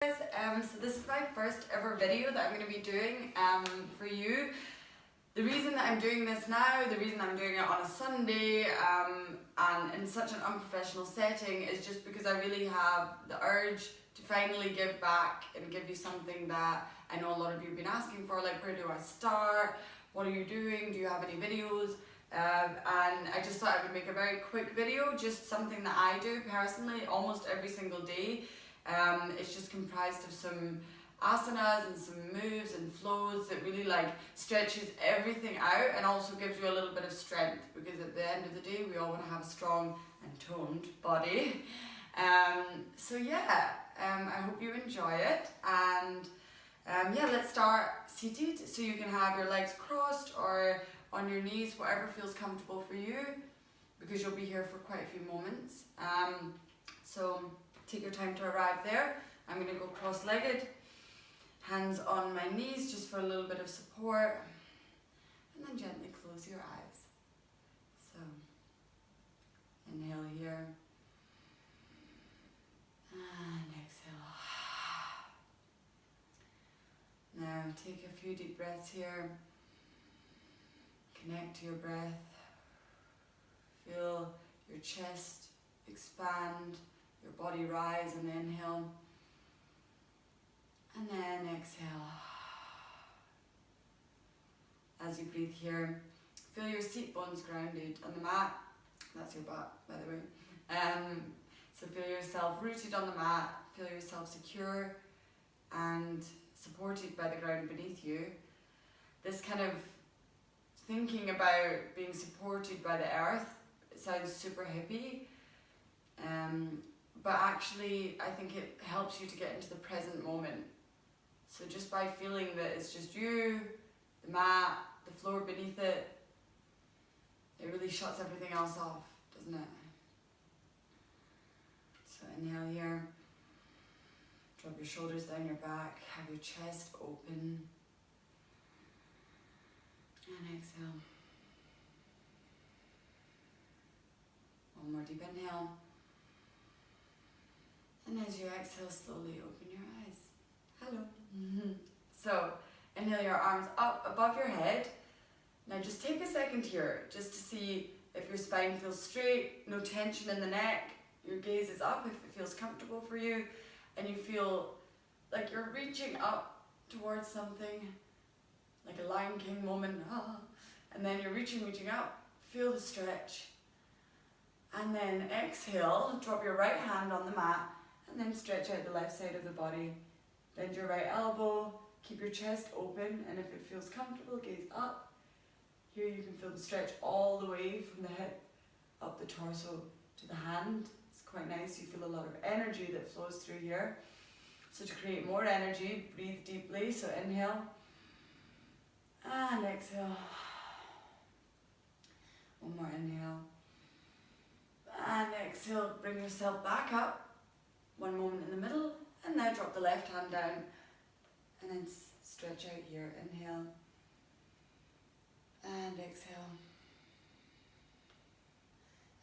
So this is my first ever video that I'm going to be doing for you. The reason that I'm doing this now, the reason I'm doing it on a Sunday and in such an unprofessional setting is just because I really have the urge to finally give back and give you something that I know a lot of you have been asking for, like where do I start, what are you doing, do you have any videos? And I just thought I would make a very quick video, just something that I do personally almost every single day. It's just comprised of some asanas and some moves and flows that really like stretches everything out and also gives you a little bit of strength, because at the end of the day we all want to have a strong and toned body. So yeah, I hope you enjoy it, and yeah, let's start seated, so you can have your legs crossed or on your knees, whatever feels comfortable for you, because you'll be here for quite a few moments. So take your time to arrive there. I'm going to go cross-legged, hands on my knees just for a little bit of support, and then gently close your eyes. So inhale here and exhale. Now take a few deep breaths here. Connect to your breath. Feel your chest expand, your body rise on the inhale, and then exhale. As you breathe here, feel your seat bones grounded on the mat. That's your butt, by the way. So feel yourself rooted on the mat, feel yourself secure and supported by the ground beneath you. This kind of thinking about being supported by the earth, it sounds super hippie, but actually I think it helps you to get into the present moment. So just by feeling that it's just you, the mat, the floor beneath it, it really shuts everything else off, doesn't it? So inhale here, drop your shoulders down your back, have your chest open, and exhale. One more deep inhale. And as you exhale, slowly open your eyes. Hello. So inhale your arms up above your head. Now just take a second here just to see if your spine feels straight, no tension in the neck. Your gaze is up if it feels comfortable for you, and you feel like you're reaching up towards something, like a Lion King moment, and then you're reaching up, feel the stretch, and then exhale, drop your right hand on the mat, and then stretch out the left side of the body, bend your right elbow, keep your chest open, and if it feels comfortable, gaze up. Here you can feel the stretch all the way from the hip, up the torso to the hand. It's quite nice, you feel a lot of energy that flows through here. So to create more energy, breathe deeply, so inhale, and exhale. One more inhale. And exhale, bring yourself back up. One moment in the middle, and now drop the left hand down. And then stretch out here. Inhale. And exhale.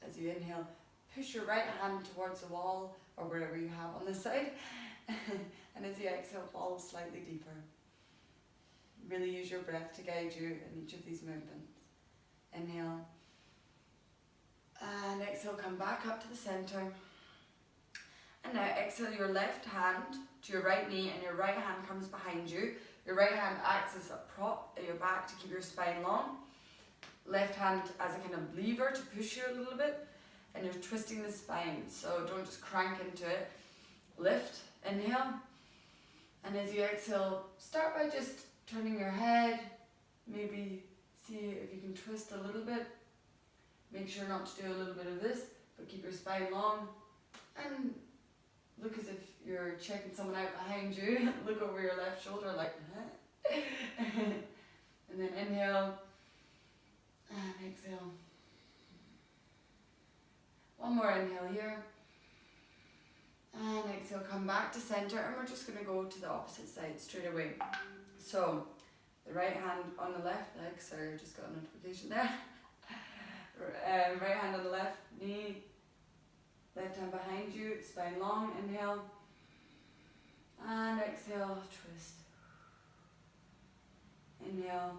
As you inhale, push your right hand towards the wall, or wherever you have on this side. And as you exhale, follow slightly deeper. Really use your breath to guide you in each of these movements. Inhale. And exhale, come back up to the center. And now exhale your left hand to your right knee, and your right hand comes behind you. Your right hand acts as a prop at your back to keep your spine long. Left hand as a kind of lever to push you a little bit, and you're twisting the spine, so don't just crank into it. Lift, inhale, and as you exhale, start by just turning your head, maybe see if you can twist a little bit. Make sure not to do a little bit of this, but keep your spine long, and look as if you're checking someone out behind you. Look over your left shoulder like that. And then inhale, and exhale. One more inhale here. And exhale, come back to center, and we're just going to go to the opposite side straight away. So, the right hand on the left leg, sorry, I just got a notification there. Right hand on the left knee, left hand behind you, spine long, inhale. exhale, twist. Inhale,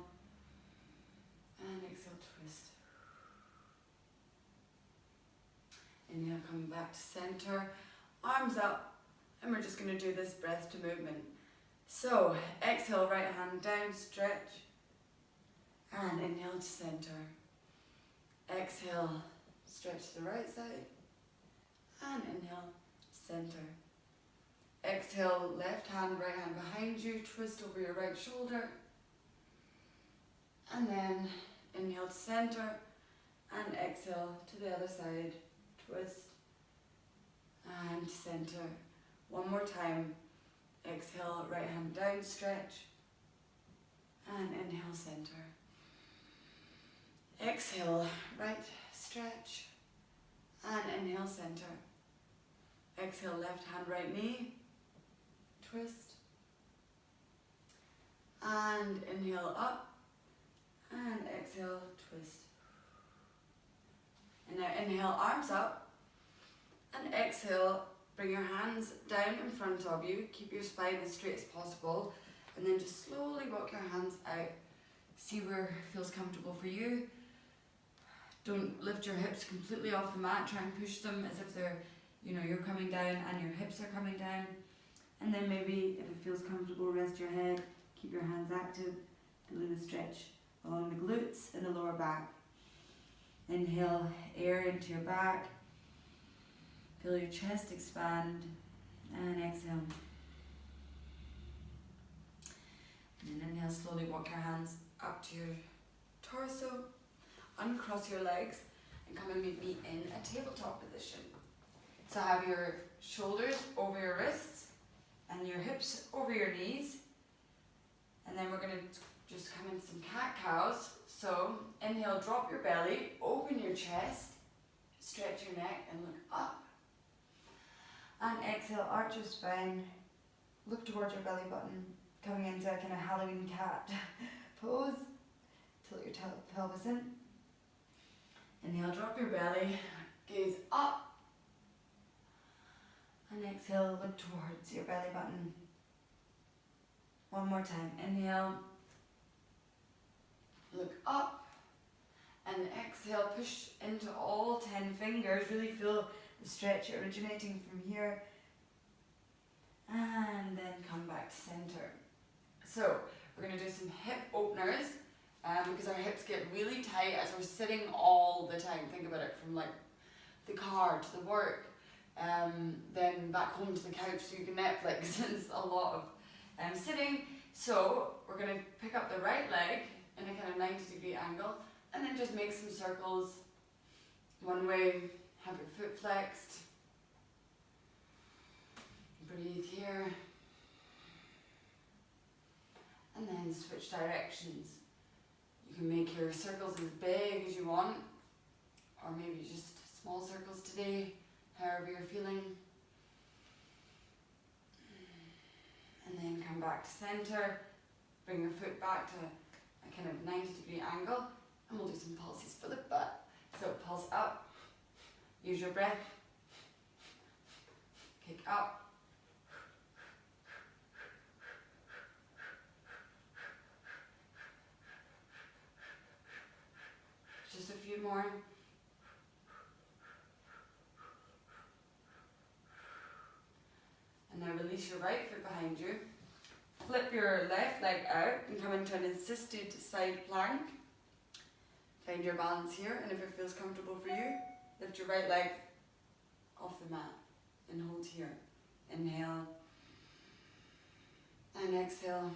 and exhale, twist. Inhale, coming back to center, arms up, and we're just going to do this breath to movement. So, exhale, right hand down, stretch, and inhale to center. Exhale, stretch to the right side, and inhale, center. Exhale, left hand, right hand behind you, twist over your right shoulder, and then inhale to center, and exhale to the other side, twist, and center. One more time. Exhale, right hand down, stretch, and inhale, center. Exhale, right, stretch, and inhale, center. Exhale, left hand, right knee, twist, and inhale up, and exhale, twist. And now inhale, arms up, and exhale, bring your hands down in front of you, keep your spine as straight as possible, and then just slowly walk your hands out. See where feels comfortable for you. Don't lift your hips completely off the mat, try and push them as if they're, you're coming down and your hips are coming down. And then maybe, if it feels comfortable, rest your head, keep your hands active, feeling the stretch along the glutes and the lower back. Inhale air into your back. Feel your chest expand, and exhale. And then inhale, slowly walk your hands up to your torso, uncross your legs, and come and meet me in a tabletop position. So have your shoulders over your wrists, and your hips over your knees. And then we're going to just come into some cat-cows. So inhale, drop your belly, open your chest, stretch your neck, and look up. And exhale, arch your spine, look towards your belly button, coming into a kind of Halloween cat pose. Tilt your pelvis in. Inhale, drop your belly, gaze up. And exhale, look towards your belly button. One more time. Inhale, look up. And exhale, push into all 10 fingers. Really feel the stretch originating from here, and then come back to center. So we're going to do some hip openers because our hips get really tight as we're sitting all the time. Think about it, from like the car to the work, then back home to the couch so you can Netflix. It's a lot of sitting. So we're going to pick up the right leg in a kind of 90-degree angle, and then just make some circles one way. Have your foot flexed. Breathe here. And then switch directions. You can make your circles as big as you want, or maybe just small circles today, however you're feeling. And then come back to center. Bring your foot back to a kind of 90-degree angle, and we'll do some pulses for the butt. So pulse up. Use your breath. Kick up. Just a few more. And now release your right foot behind you. Flip your left leg out and come into an assisted side plank. Find your balance here, and if it feels comfortable for you, lift your right leg off the mat and hold here. Inhale and exhale.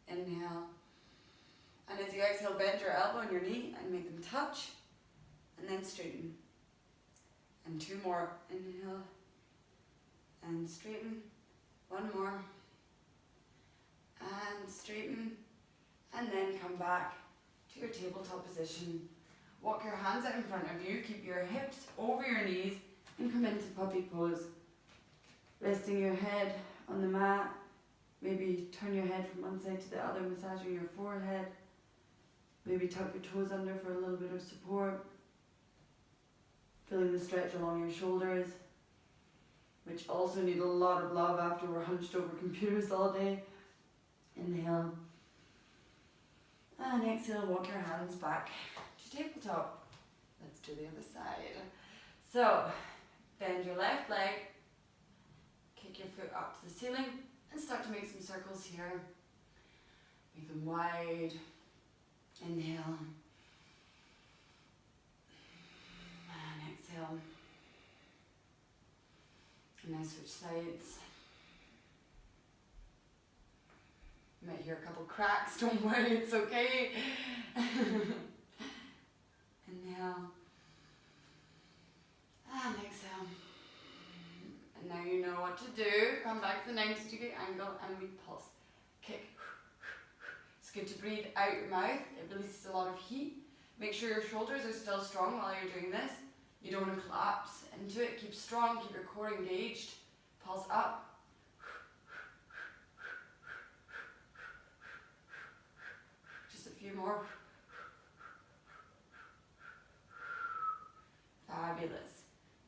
Inhale. And as you exhale, bend your elbow and your knee and make them touch, and then straighten. And two more. Inhale and straighten. One more. And straighten. And then come back to your tabletop position. Walk your hands out in front of you, keep your hips over your knees, and come into puppy pose. Resting your head on the mat, maybe turn your head from one side to the other, massaging your forehead. Maybe tuck your toes under for a little bit of support. Feeling the stretch along your shoulders. which also need a lot of love after we're hunched over computers all day. Inhale. And exhale, walk your hands back to tabletop. Let's do the other side. So, bend your left leg, kick your foot up to the ceiling, and start to make some circles here. Make them wide. Inhale. And exhale. And now switch sides. You might hear a couple cracks, don't worry, it's okay. Inhale. And exhale. And now you know what to do. Come back to the 90-degree angle and we pulse. Kick. It's good to breathe out your mouth. It releases a lot of heat. Make sure your shoulders are still strong while you're doing this. You don't want to collapse into it. Keep strong, keep your core engaged. Pulse up. Just a few more. Fabulous.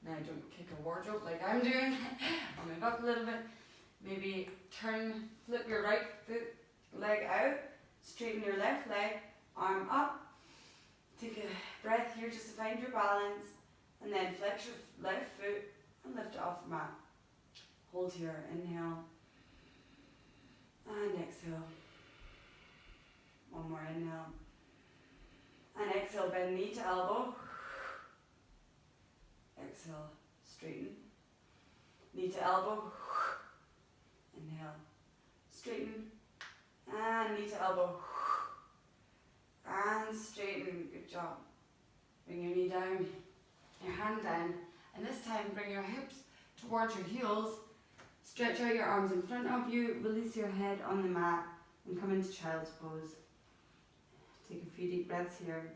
Now don't kick a wardrobe like I'm doing. I'll move up a little bit. Maybe flip your right leg out. Straighten your left leg. Arm up. Take a breath here just to find your balance. And then flex your left foot and lift it off the mat. Hold here. Inhale. And exhale. One more inhale. And exhale, bend knee to elbow. Exhale, straighten. Knee to elbow. Inhale. Straighten. And knee to elbow. And straighten. Good job. Bring your knee down. Your hand down. And this time bring your hips towards your heels. Stretch out your arms in front of you. Release your head on the mat. And come into child's pose. Take a few deep breaths here.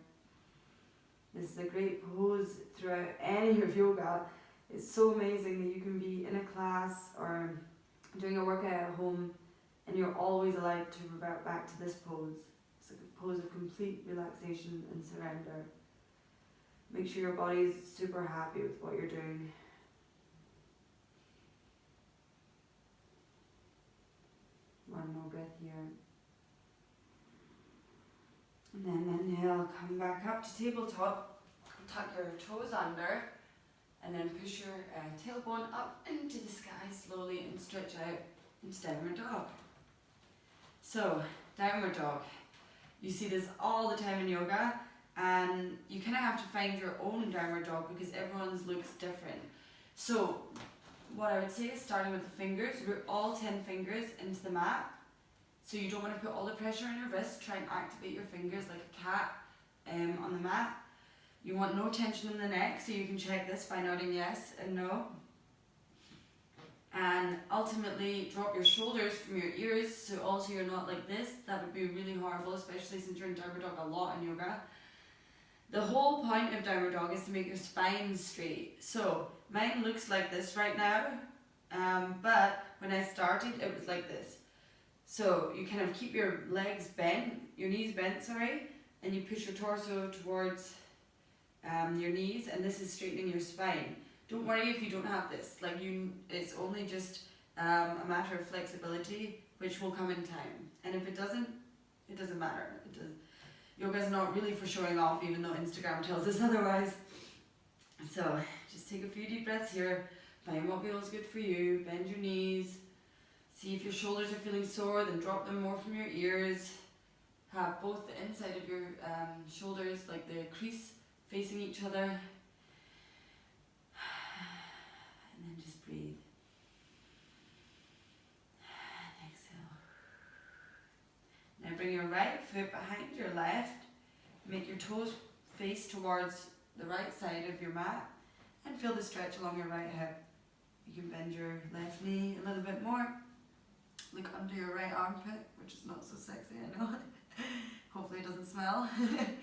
This is a great pose throughout any of yoga. It's so amazing that you can be in a class or doing a workout at home and you're always allowed to revert back to this pose. It's like a pose of complete relaxation and surrender. Make sure your body is super happy with what you're doing. One more breath here. And then inhale, come back up to tabletop, tuck your toes under, and then push your tailbone up into the sky slowly and stretch out into downward dog. So, downward dog. You see this all the time in yoga, and you kind of have to find your own downward dog because everyone's looks different. So, what I would say is starting with the fingers, root all 10 fingers into the mat. So you don't want to put all the pressure on your wrist. Try and activate your fingers like a cat on the mat. You want no tension in the neck, so you can check this by nodding yes and no. And ultimately drop your shoulders from your ears, so also you're not like this. That would be really horrible, especially since you're in downward dog a lot in yoga. The whole point of downward dog is to make your spine straight. So mine looks like this right now, but when I started it was like this. So you kind of keep your legs bent, your knees bent, and you push your torso towards your knees, and this is straightening your spine. Don't worry if you don't have this. It's only just a matter of flexibility, which will come in time. And if it doesn't matter. Yoga is not really for showing off, even though Instagram tells us otherwise. So just take a few deep breaths here. Find what feels good for you. Bend your knees. See if your shoulders are feeling sore, then drop them more from your ears. Have both the inside of your shoulders, like the crease, facing each other. And then just breathe. And exhale. Now bring your right foot behind your left. Make your toes face towards the right side of your mat. And feel the stretch along your right hip. You can bend your left knee a little bit more. Look under your right armpit, which is not so sexy, I know. Hopefully it doesn't smell. And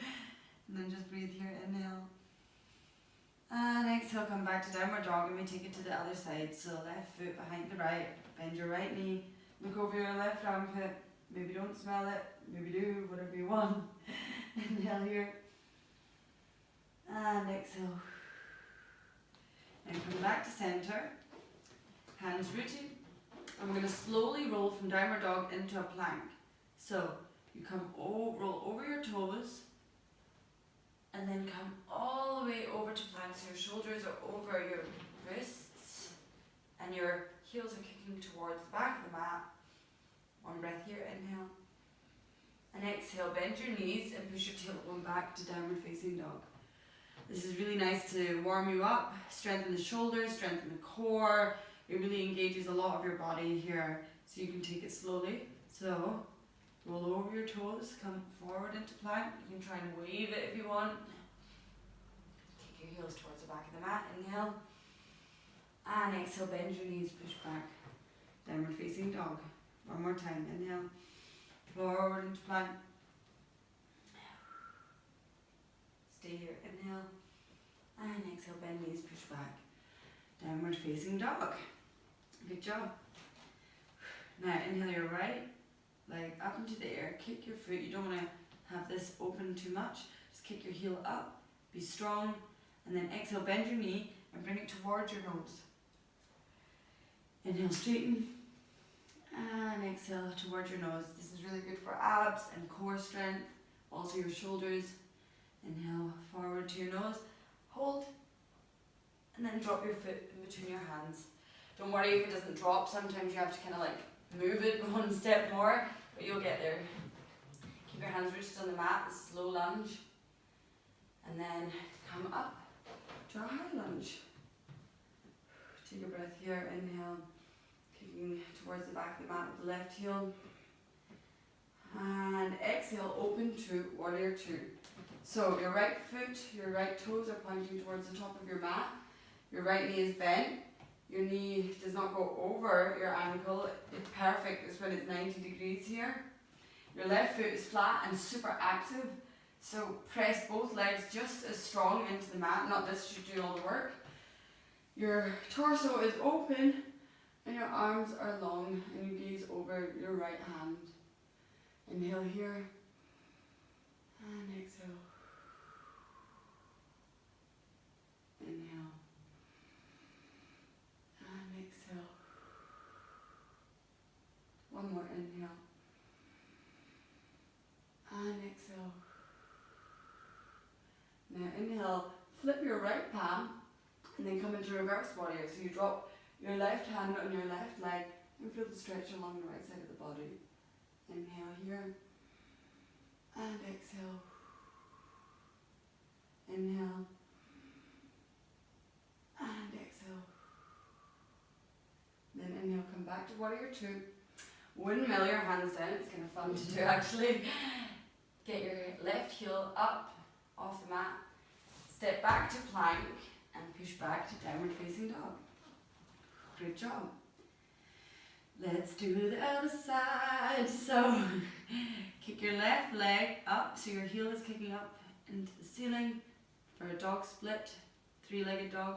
then just breathe here, inhale. And exhale, come back to downward dog and we take it to the other side. So left foot behind the right, bend your right knee, look over your left armpit. Maybe don't smell it, maybe do, whatever you want. Inhale here. And exhale. And come back to center. hands rooted. And we're going to slowly roll from downward dog into a plank. So you come roll over your toes and then come all the way over to plank. So your shoulders are over your wrists and your heels are kicking towards the back of the mat. One breath here, inhale. And exhale, bend your knees and push your tailbone back to downward facing dog. This is really nice to warm you up, strengthen the shoulders, strengthen the core. It really engages a lot of your body here, so you can take it slowly. So, roll over your toes, come forward into plank. You can try and wave it if you want. Kick your heels towards the back of the mat, inhale. And exhale, bend your knees, push back. Downward facing dog. One more time, inhale. Forward into plank. Stay here, inhale. And exhale, bend knees, push back. Downward facing dog. Good job. Now inhale your right leg up into the air, kick your foot. You don't want to have this open too much. Just kick your heel up, be strong, and then exhale, bend your knee and bring it towards your nose. Inhale, straighten, and exhale towards your nose. This is really good for abs and core strength, also your shoulders. Inhale, forward to your nose, hold, and then drop your foot in between your hands. Don't worry if it doesn't drop, sometimes you have to kind of like move it one step more, but you'll get there. Keep your hands rooted on the mat, this is low lunge, and then come up to a high lunge. Take a breath here, inhale, kicking towards the back of the mat with the left heel, and exhale, open to warrior two. So your right foot, your right toes are pointing towards the top of your mat, your right knee is bent, your knee does not go over your ankle. It's perfect, it's when it's 90 degrees here. Your left foot is flat and super active, so press both legs just as strong into the mat, not this should do all the work. Your torso is open and your arms are long and you gaze over your right hand. Inhale here and exhale. Inhale and exhale. One more inhale and exhale. Now inhale, flip your right palm and then come into reverse warrior. So you drop your left hand on your left leg and feel the stretch along the right side of the body. Inhale here and exhale. Inhale and exhale. Then inhale, come back to warrior two. Windmill your hands down, it's kind of fun to do actually. Get your left heel up off the mat. Step back to plank and push back to downward facing dog. Great job. Let's do the other side. So kick your left leg up so your heel is kicking up into the ceiling for a dog split, three-legged dog.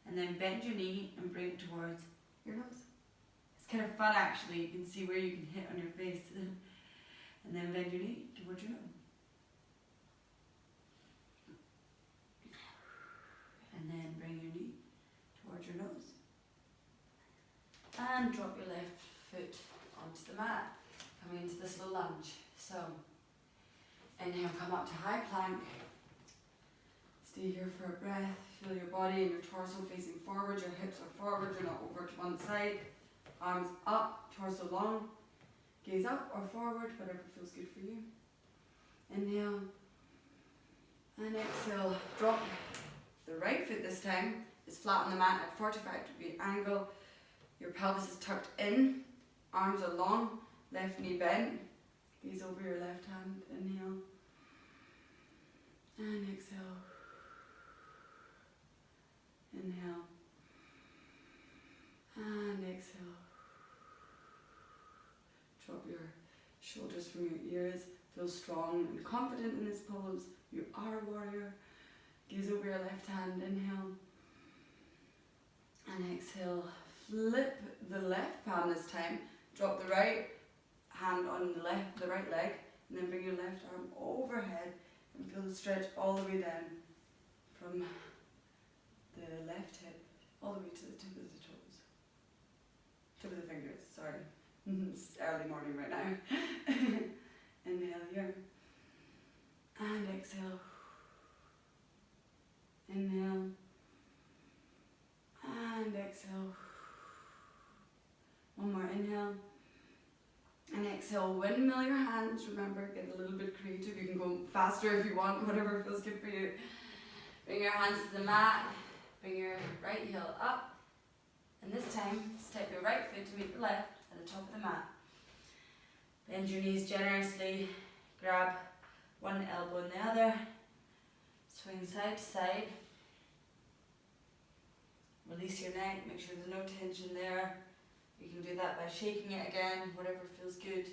And then bend your knee and bring it towards your nose. It's kind of fun actually, you can see where you can hit on your face. And then bend your knee towards your nose. And then bring your knee towards your nose. And drop your left foot onto the mat, coming into this little lunge. So, inhale, come up to high plank. Stay here for a breath. Feel your body and your torso facing forward. Your hips are forward, you're not over to one side. Arms up, torso long. Gaze up or forward, whatever feels good for you. Inhale. And exhale. Drop the right foot this time is flat on the mat at 45-degree angle. Your pelvis is tucked in. Arms are long. Left knee bent. Gaze over your left hand. Inhale. And exhale. Inhale. And exhale. Drop your shoulders from your ears. Feel strong and confident in this pose. You are a warrior. Gaze over your left hand. Inhale. And exhale. Flip the left palm this time. Drop the right hand on the right leg. And then bring your left arm overhead. And feel the stretch all the way down from the left hip all the way to the tip of the toes. sorry, it's early morning right now. Inhale here. And exhale. Inhale. And exhale. One more inhale. And exhale, windmill your hands. Remember, get a little bit creative. You can go faster if you want, whatever feels good for you. Bring your hands to the mat. Bring your right heel up. And this time, step your right foot to meet the left at the top of the mat. Bend your knees generously. Grab one elbow and the other. Swing side to side. Release your neck. Make sure there's no tension there. You can do that by shaking it again, whatever feels good.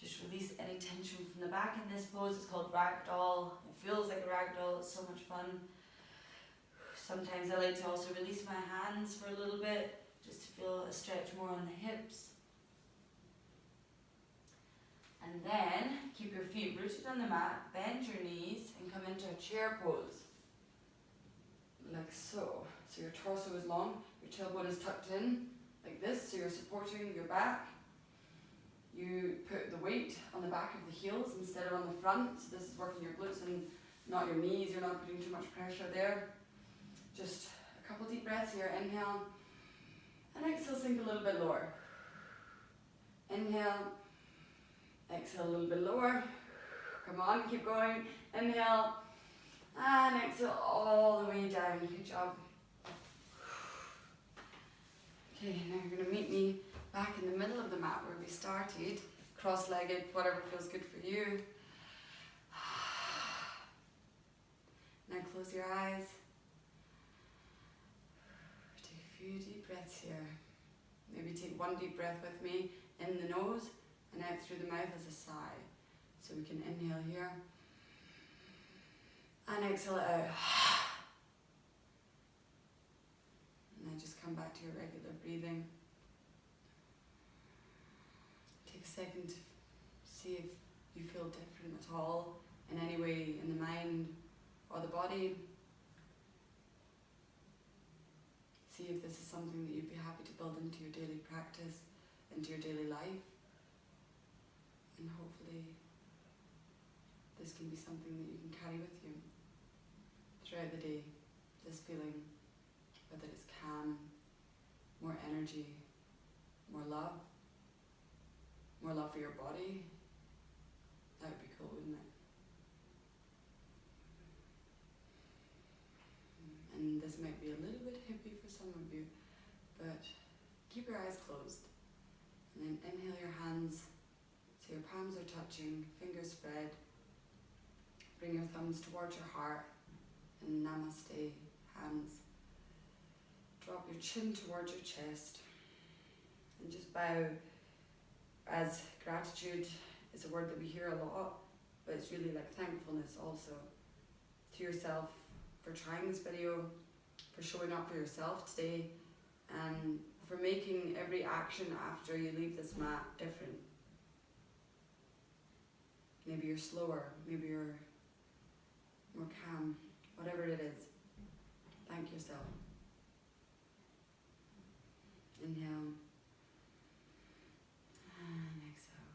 Just release any tension from the back in this pose. It's called ragdoll. It feels like a ragdoll. It's so much fun. Sometimes I like to also release my hands for a little bit, just to feel a stretch more on the hips. And then keep your feet rooted on the mat, bend your knees and come into a chair pose. Like so. So your torso is long, your tailbone is tucked in, like this, so you're supporting your back. You put the weight on the back of the heels instead of on the front, so this is working your glutes and not your knees, you're not putting too much pressure there. Just a couple deep breaths here, inhale, and exhale, sink a little bit lower. Inhale, exhale a little bit lower. Come on, keep going. Inhale, and exhale all the way down. Good job. Okay, now you're going to meet me back in the middle of the mat where we started, cross-legged, whatever feels good for you. Now close your eyes. Take a few deep breaths here. Maybe take one deep breath with me in the nose and out through the mouth as a sigh. So we can inhale here and exhale it out. And then just come back to your regular breathing. Take a second to see if you feel different at all in any way in the mind or the body. See if this is something that you'd be happy to build into your daily practice, into your daily life. And hopefully this can be something that you can carry with you throughout the day. This feeling, whether it's calm, more energy, more love for your body. That would be cool, wouldn't it? And this might be a little bit hippie for some of you, but keep your eyes closed. And then inhale your hands so your palms are touching, fingers spread. Bring your thumbs towards your heart and namaste, hands. Drop your chin towards your chest and just bow, as gratitude is a word that we hear a lot, but it's really like thankfulness also to yourself for trying this video, for showing up for yourself today, and for making every action after you leave this mat different. Maybe you're slower, maybe you're more calm, whatever it is. Thank yourself. Inhale. And exhale.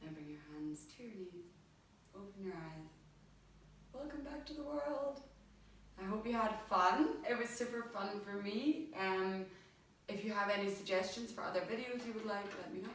Now bring your hands to your knees. Open your eyes. Welcome back to the world. I hope you had fun. It was super fun for me. If you have any suggestions for other videos you would like, let me know.